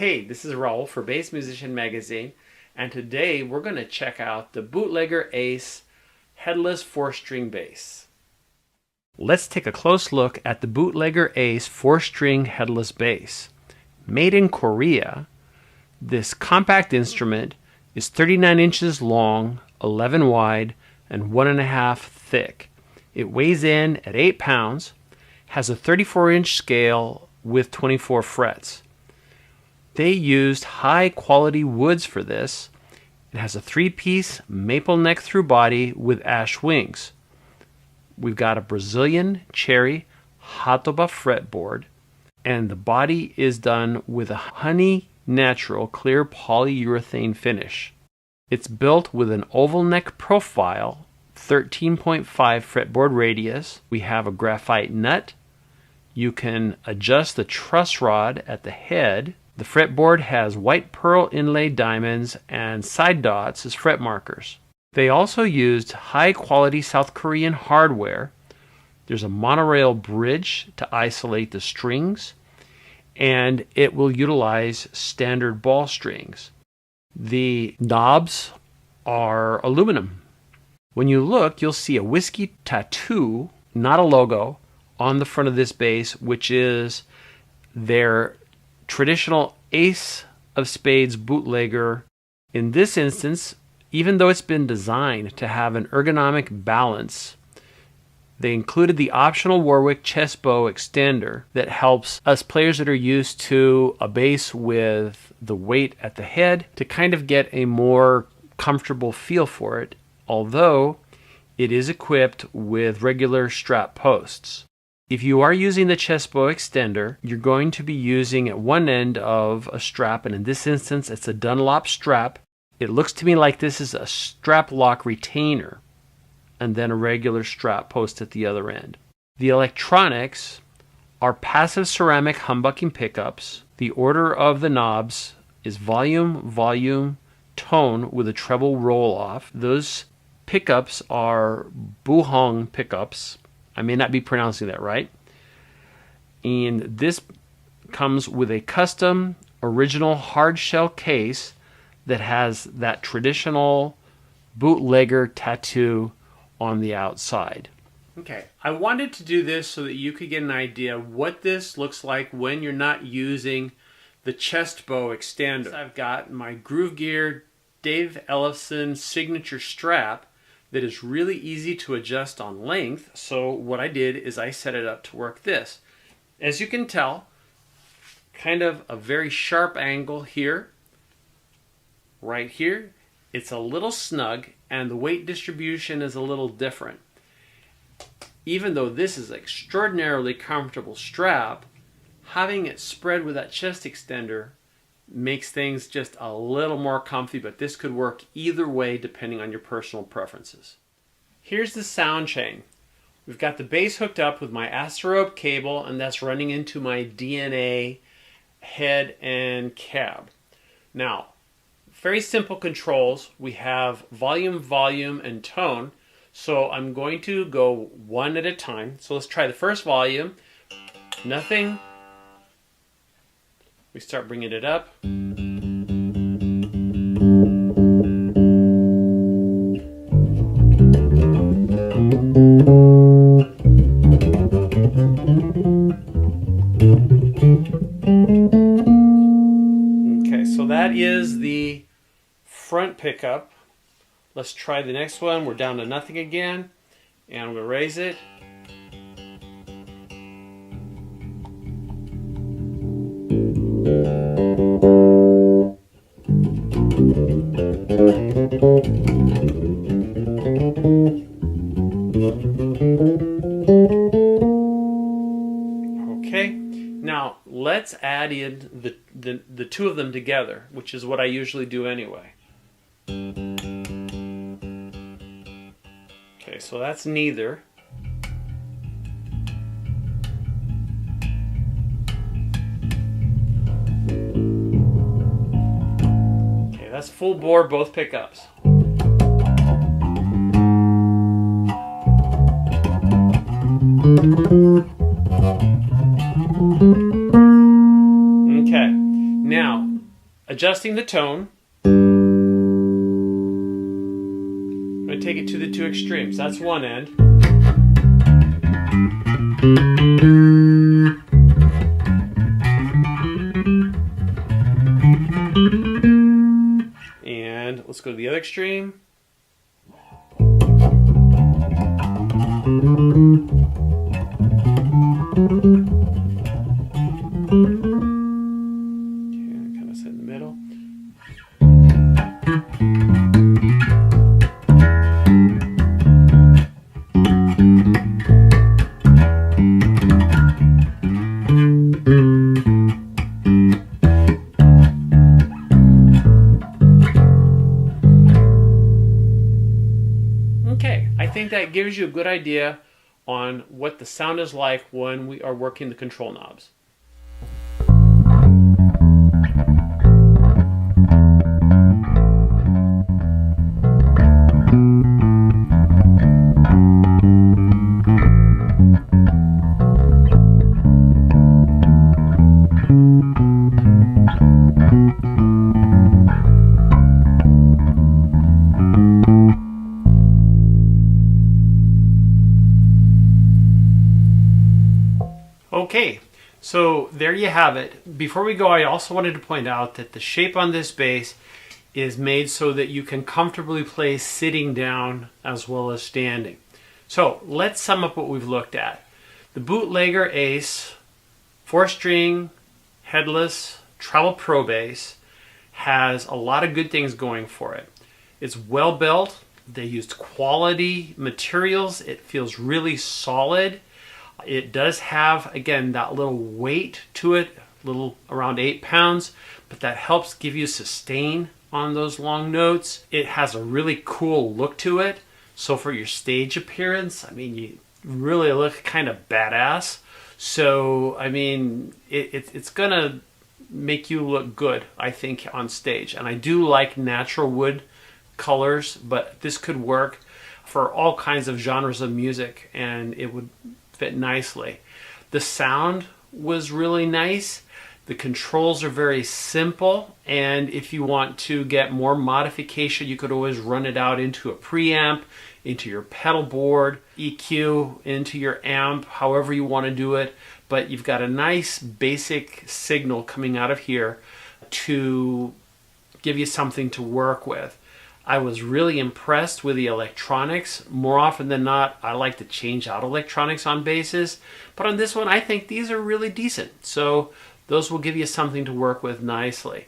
Hey, this is Raul for Bass Musician Magazine, and today we're going to check out the Bootlegger Ace headless 4-string bass. Let's take a close look at the Bootlegger Ace 4-string headless bass. Made in Korea, this compact instrument is 39 inches long, 11 wide, and 1.5 thick. It weighs in at 8 pounds, has a 34-inch scale with 24 frets. They used high-quality woods for this. It has a 3-piece maple neck through body with ash wings. We've got a Brazilian cherry Hatoba fretboard, and the body is done with a honey natural clear polyurethane finish. It's built with an oval neck profile, 13.5 fretboard radius. We have a graphite nut. You can adjust the truss rod at the head. The fretboard has white pearl inlay diamonds and side dots as fret markers. They also used high-quality South Korean hardware. There's a monorail bridge to isolate the strings, and it will utilize standard ball strings. The knobs are aluminum. When you look, you'll see a whiskey tattoo, not a logo, on the front of this bass, which is their traditional Ace of Spades bootlegger. In this instance, even though it's been designed to have an ergonomic balance, they included the optional Warwick chest bow extender that helps us players that are used to a bass with the weight at the head to kind of get a more comfortable feel for it, although it is equipped with regular strap posts. If you are using the chest bow extender, you're going to be using at one end of a strap, and in this instance it's a Dunlop strap. It looks to me like this is a strap lock retainer and then a regular strap post at the other end. The electronics are passive ceramic humbucking pickups. The order of the knobs is volume, volume, tone with a treble roll off. Those pickups are Buhong pickups. I may not be pronouncing that right. And this comes with a custom original hard shell case that has that traditional bootlegger tattoo on the outside. Okay, I wanted to do this so that you could get an idea of what this looks like when you're not using the chest bow extender. I've got my Groove Gear Dave Ellefson signature strap that is really easy to adjust on length. So what I did is I set it up to work this. As you can tell, kind of a very sharp angle here. Right here, it's a little snug and the weight distribution is a little different. Even though this is an extraordinarily comfortable strap, having it spread with that chest extender makes things just a little more comfy, but this could work either way depending on your personal preferences. Here's the sound chain. We've got the bass hooked up with my Asterope cable, and that's running into my DNA head and cab. Now, very simple controls. We have volume, volume, and tone. So I'm going to go one at a time. So let's try the first volume. Nothing. We start bringing it up. Okay, so that is the front pickup. Let's try the next one. We're down to nothing again, and I'm going to raise it. Okay, now let's add in the two of them together, which is what I usually do anyway. Okay, so that's neither. Okay, that's full bore, both pickups. Okay, now adjusting the tone. I'm going to take it to the two extremes. That's one end. And let's go to the other extreme. Okay, I think that gives you a good idea on what the sound is like when we are working the control knobs. Okay, so there you have it. Before we go, I also wanted to point out that the shape on this bass is made so that you can comfortably play sitting down as well as standing. So let's sum up what we've looked at. The Bootlegger Ace 4-string headless treble pro bass has a lot of good things going for it. It's well built. They used quality materials. It feels really solid. It does have, again, that little weight to it, little around 8 pounds, but that helps give you sustain on those long notes. It has a really cool look to it. So for your stage appearance, I mean, you really look kind of badass. So, I mean, it's going to make you look good, I think, on stage. And I do like natural wood colors, but this could work for all kinds of genres of music, and it would fit nicely. The sound was really nice. The controls are very simple, and if you want to get more modification, you could always run it out into a preamp, into your pedal board, EQ, into your amp, however you want to do it. But you've got a nice basic signal coming out of here to give you something to work with. I was really impressed with the electronics. More often than not, I like to change out electronics on basses, but on this one, I think these are really decent. So those will give you something to work with nicely.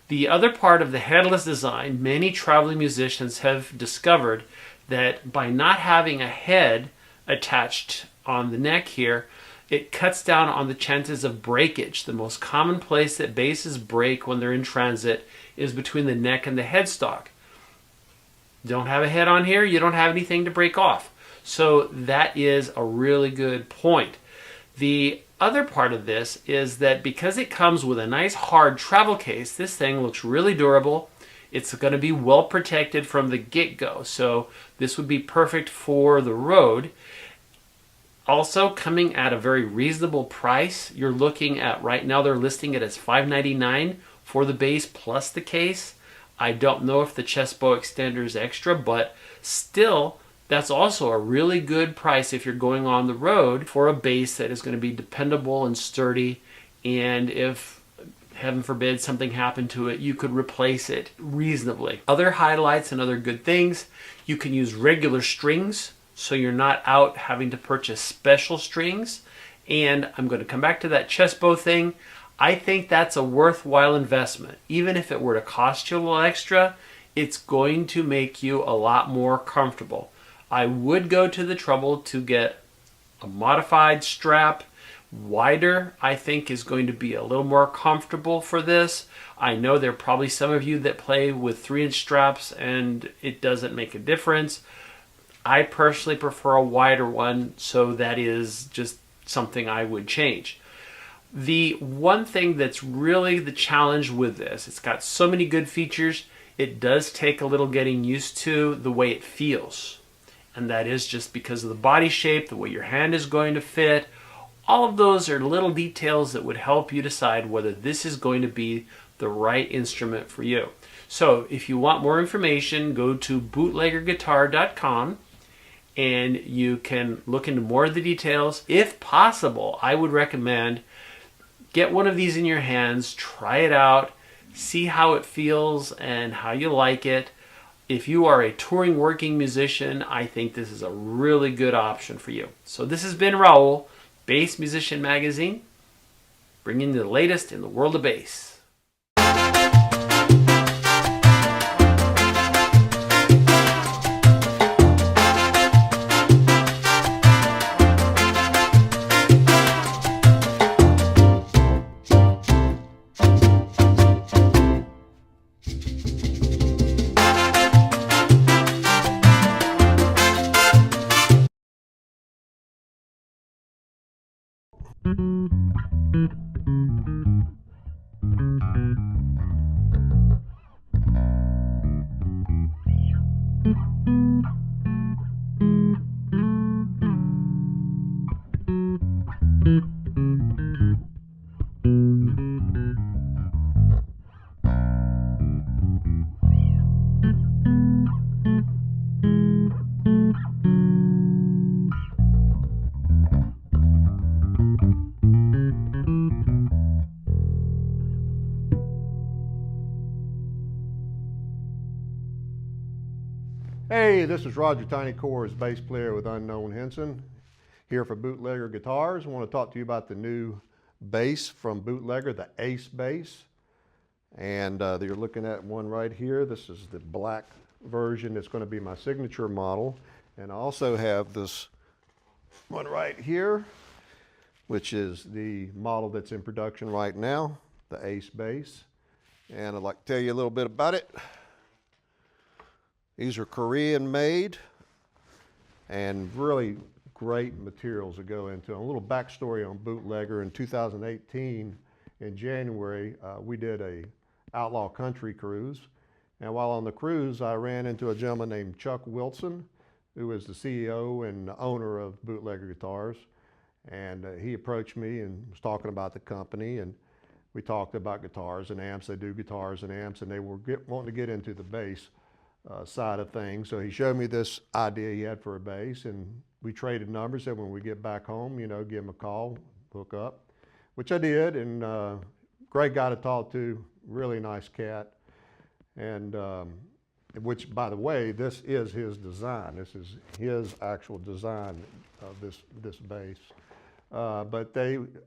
The other part of the headless design, many traveling musicians have discovered that by not having a head attached on the neck here, it cuts down on the chances of breakage. The most common place that basses break when they're in transit is between the neck and the headstock. Don't have a head on here, you don't have anything to break off. So that is a really good point. The other part of this is that because it comes with a nice hard travel case, this thing looks really durable. It's going to be well protected from the get-go, so this would be perfect for the road. Also coming at a very reasonable price. You're looking at, right now they're listing it as $5.99 for the bass plus the case. I don't know if the chest bow extender is extra, but still, that's also a really good price if you're going on the road for a bass that is going to be dependable and sturdy. And if, heaven forbid, something happened to it, you could replace it reasonably. Other highlights and other good things, you can use regular strings, so you're not out having to purchase special strings. And I'm going to come back to that chest bow thing. I think that's a worthwhile investment. Even if it were to cost you a little extra, it's going to make you a lot more comfortable. I would go to the trouble to get a modified strap. Wider, I think, is going to be a little more comfortable for this. I know there are probably some of you that play with 3-inch straps and it doesn't make a difference. I personally prefer a wider one, so that is just something I would change. The one thing that's really the challenge with this, it's got so many good features, it does take a little getting used to the way it feels. And that is just because of the body shape, the way your hand is going to fit. All of those are little details that would help you decide whether this is going to be the right instrument for you. So if you want more information, go to bootleggerguitar.com and you can look into more of the details. If possible, I would recommend get one of these in your hands, try it out, see how it feels and how you like it. If you are a touring working musician, I think this is a really good option for you. So this has been Raul, Bass Musician Magazine, bringing you the latest in the world of bass. Hey, this is Roger Tiny Kohrs, bass player with Unknown Hinson, here for Bootlegger Guitars. I want to talk to you about the new bass from Bootlegger, the Ace bass. And you're looking at one right here. This is the black version. It's going to be my signature model. And I also have this one right here, which is the model that's in production right now, the Ace bass. And I'd like to tell you a little bit about it. These are Korean made and really great materials to go into. A little backstory on Bootlegger. In 2018, in January, we did a outlaw country cruise. And while on the cruise, I ran into a gentleman named Chuck Wilson, who is the CEO and owner of Bootlegger Guitars. And he approached me and was talking about the company. And we talked about guitars and amps. They do guitars and amps, and they were wanting to get into the bass side of things. So he showed me this idea he had for a bass, and we traded numbers. Said when we get back home, you know, give him a call, hook up, which I did. And great guy to talk to, really nice cat. And which, by the way, this is his design. This is his actual design of this bass. But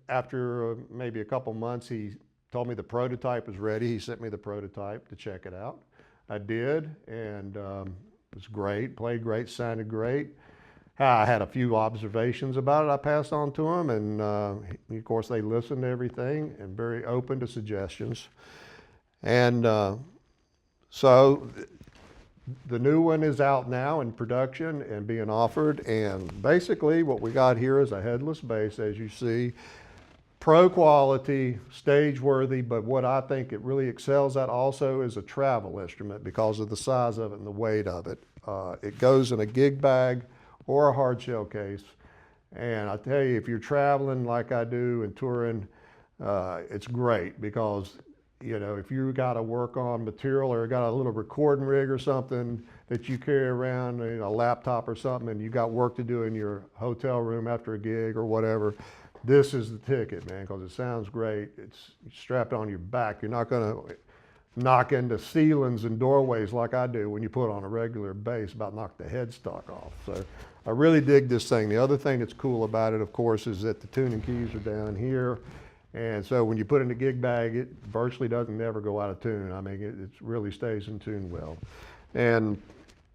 after maybe a couple months, he told me the prototype was ready. He sent me the prototype to check it out. I did, and it was great, played great, sounded great. I had a few observations about it I passed on to him, and of course they listened to everything and very open to suggestions. And so the new one is out now in production and being offered, and basically what we got here is a headless bass, as you see. Pro quality, stage worthy, but what I think it really excels at also is a travel instrument because of the size of it and the weight of it. It goes in a gig bag or a hard shell case. And I tell you, if you're traveling like I do and touring, it's great because, you know, if you got to work on material or got a little recording rig or something that you carry around, you know, a laptop or something, and you got work to do in your hotel room after a gig or whatever, this is the ticket, man, because it sounds great. It's strapped on your back. You're not going to knock into ceilings and doorways like I do when you put on a regular bass, about knock the headstock off. So I really dig this thing. The other thing that's cool about it, of course, is that the tuning keys are down here. And so when you put it in a gig bag, it virtually doesn't never go out of tune. I mean, it really stays in tune well. And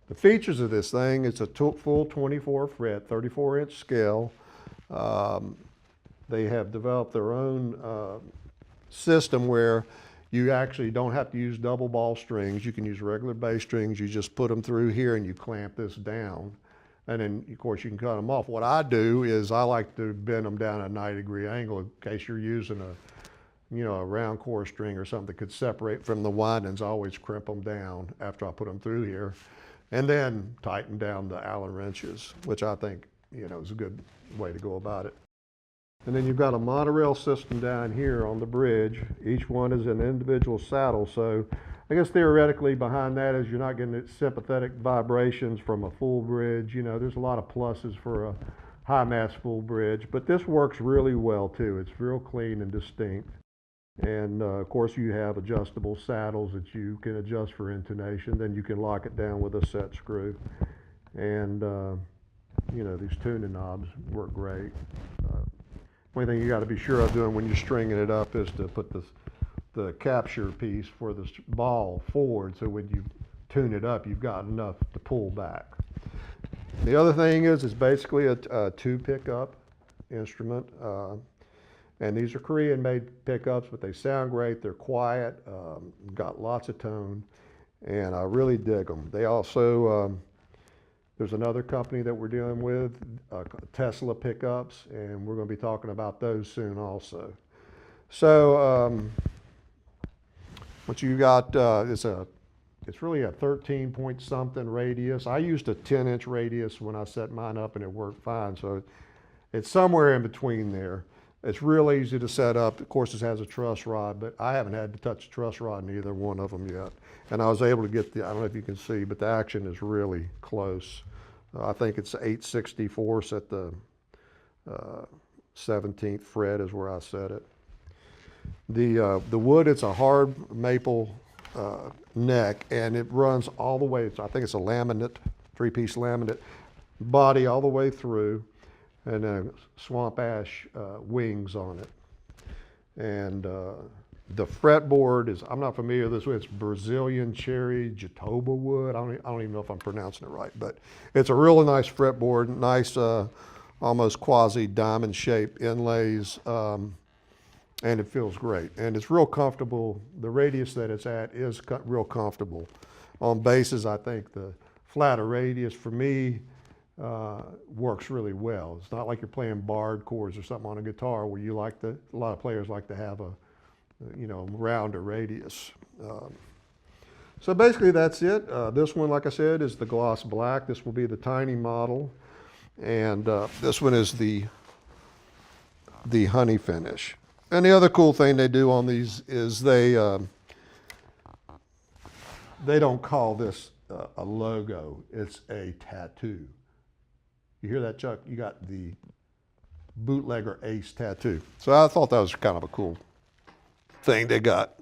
the features of this thing, it's a full 24 fret, 34-inch scale. They have developed their own system where you actually don't have to use double ball strings. You can use regular bass strings. You just put them through here and you clamp this down. And then, of course, you can cut them off. What I do is I like to bend them down at a 90-degree angle in case you're using a round core string or something that could separate from the windings. I always crimp them down after I put them through here, and then tighten down the Allen wrenches, which I think, is a good way to go about it. And then you've got a monorail system down here on the bridge. Each one is an individual saddle. So I guess theoretically behind that is you're not getting sympathetic vibrations from a full bridge. You know, there's a lot of pluses for a high mass full bridge, but this works really well too. It's real clean and distinct. And of course you have adjustable saddles that you can adjust for intonation. Then you can lock it down with a set screw. And you know, these tuning knobs work great. Only thing you got to be sure of doing when you're stringing it up is to put the capture piece for the ball forward, so when you tune it up, you've got enough to pull back. The other thing is it's basically a two pickup instrument. And these are Korean-made pickups, but they sound great. They're quiet, got lots of tone, and I really dig them. They also, there's another company that we're dealing with, Tesla pickups, and we're going to be talking about those soon also. So what you got it's really a 13 point something radius. I used a 10-inch radius when I set mine up, and it worked fine. So it's somewhere in between there. It's real easy to set up. Of course, it has a truss rod, but I haven't had to touch a truss rod in either one of them yet. And I was able to get I don't know if you can see, but the action is really close. I think it's 8/64 at the 17th fret is where I set it. The wood, it's a hard maple neck, and it runs all the way. I think it's a laminate, 3-piece laminate body all the way through, and swamp ash wings on it. And the fretboard is, I'm not familiar with this wood, it's Brazilian cherry Jatoba wood. I don't even know if I'm pronouncing it right, but it's a really nice fretboard, nice almost quasi diamond shaped inlays, and it feels great. And it's real comfortable. The radius that it's at is real comfortable. On basses, I think the flatter radius for me works really well. It's not like you're playing barred chords or something on a guitar where you like a lot of players like to have a, you know, rounder radius. So basically that's it. This one, like I said, is the gloss black. This will be the tiny model. And this one is the honey finish. And the other cool thing they do on these is they don't call this a logo, it's a tattoo. You hear that, Chuck? You got the Bootlegger Ace tattoo. So I thought that was kind of a cool thing they got.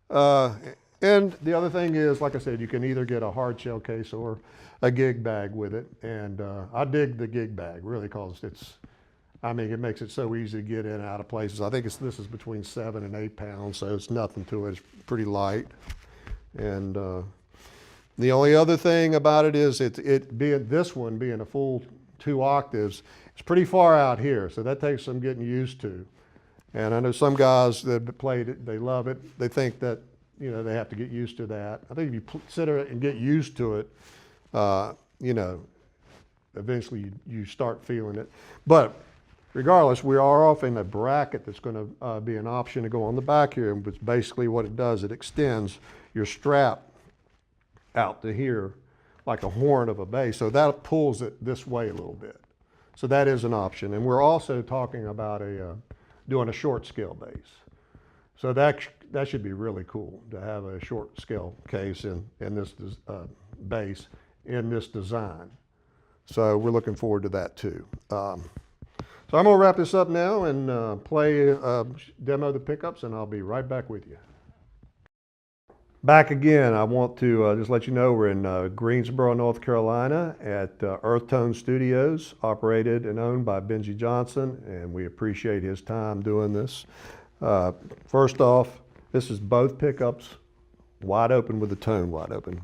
And the other thing is, like I said, you can either get a hard shell case or a gig bag with it. And I dig the gig bag, really, because it makes it so easy to get in and out of places. I think this is between 7 and 8 pounds, so it's nothing to it. It's pretty light. And the only other thing about it is this one being a full 2 octaves, it's pretty far out here, so that takes some getting used to. And I know some guys that played it, they love it. They think that, you know, they have to get used to that. I think if you sit there and get used to it, you know, eventually you start feeling it. But regardless, we are offering a bracket that's going to be an option to go on the back here. But basically what it does, it extends your strap out to here like a horn of a bass. So that pulls it this way a little bit. So that is an option. And we're also talking about doing a short scale bass. So that should be really cool to have a short scale case in this bass in this design. So we're looking forward to that too. So I'm going to wrap this up now and demo the pickups, and I'll be right back with you. Back again, I want to just let you know we're in Greensboro, North Carolina at Earth Tone Studios, operated and owned by Benji Johnson, and we appreciate his time doing this. First off, this is both pickups wide open with the tone wide open.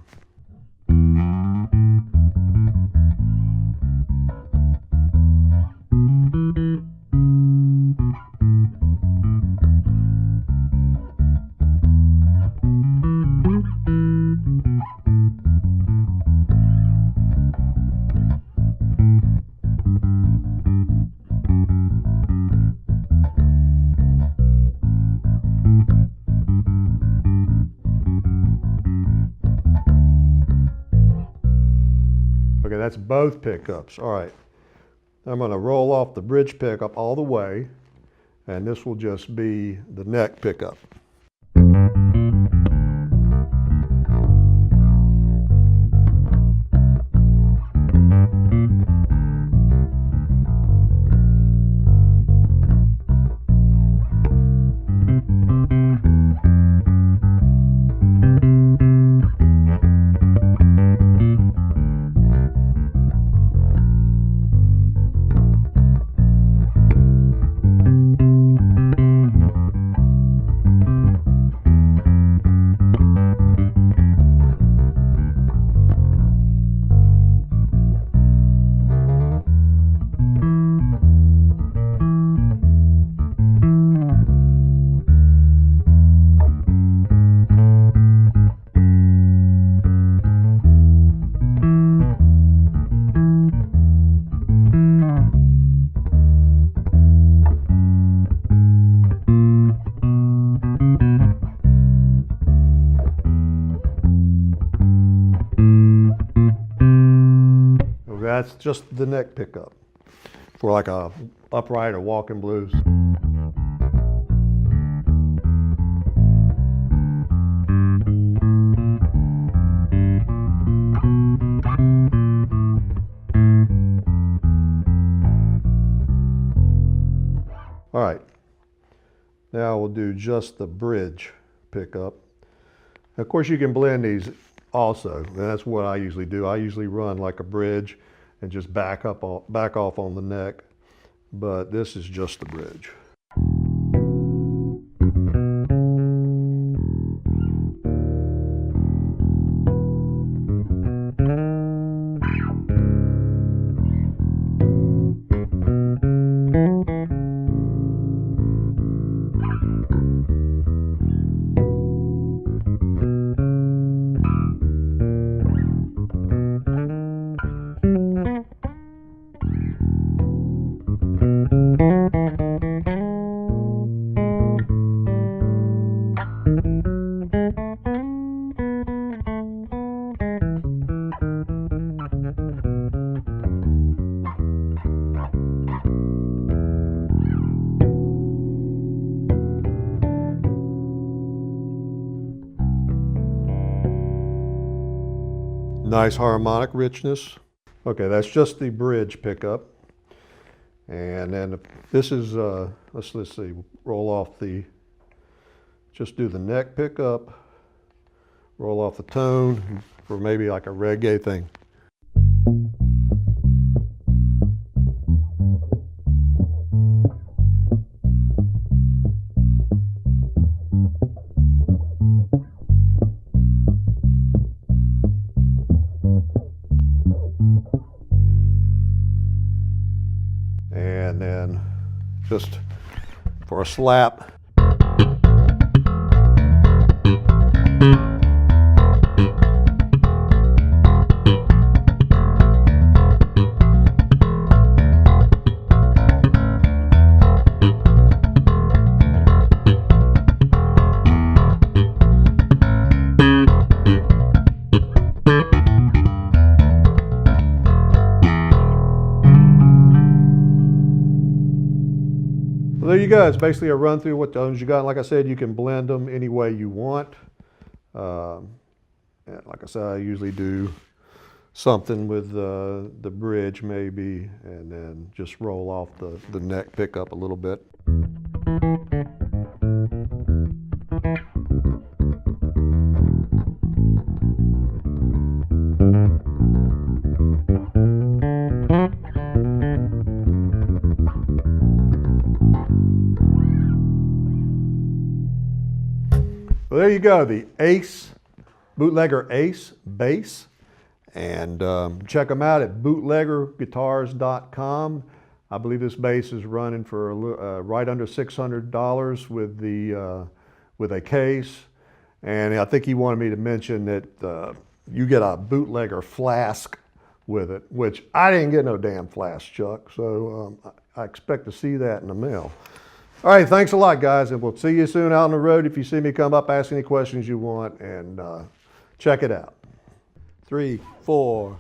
Okay, that's both pickups. All right. I'm going to roll off the bridge pickup all the way, and this will just be the neck pickup. That's just the neck pickup for like a upright or walking blues. All right, now we'll do just the bridge pickup. Of course, you can blend these also, and that's what I usually do. I usually run like a bridge and just back off on the neck, but this is just the bridge. Nice harmonic richness. Okay, that's just the bridge pickup. And then this is, let's see, roll off just do the neck pickup, roll off the tone for maybe like a reggae thing. And then just for a slap. Well, there you go. It's basically a run through what tones you got. Like I said, you can blend them any way you want. And like I said, I usually do something with the bridge maybe, and then just roll off the neck pickup a little bit. Well, there you go, the Ace, Bootlegger Ace bass. And check them out at bootleggerguitars.com. I believe this bass is running for right under $600 with a case. And I think he wanted me to mention that you get a Bootlegger flask with it, which I didn't get no damn flask, Chuck. So I expect to see that in the mail. All right, thanks a lot, guys, and we'll see you soon out on the road. If you see me, come up, ask any questions you want, and check it out. 3, 4.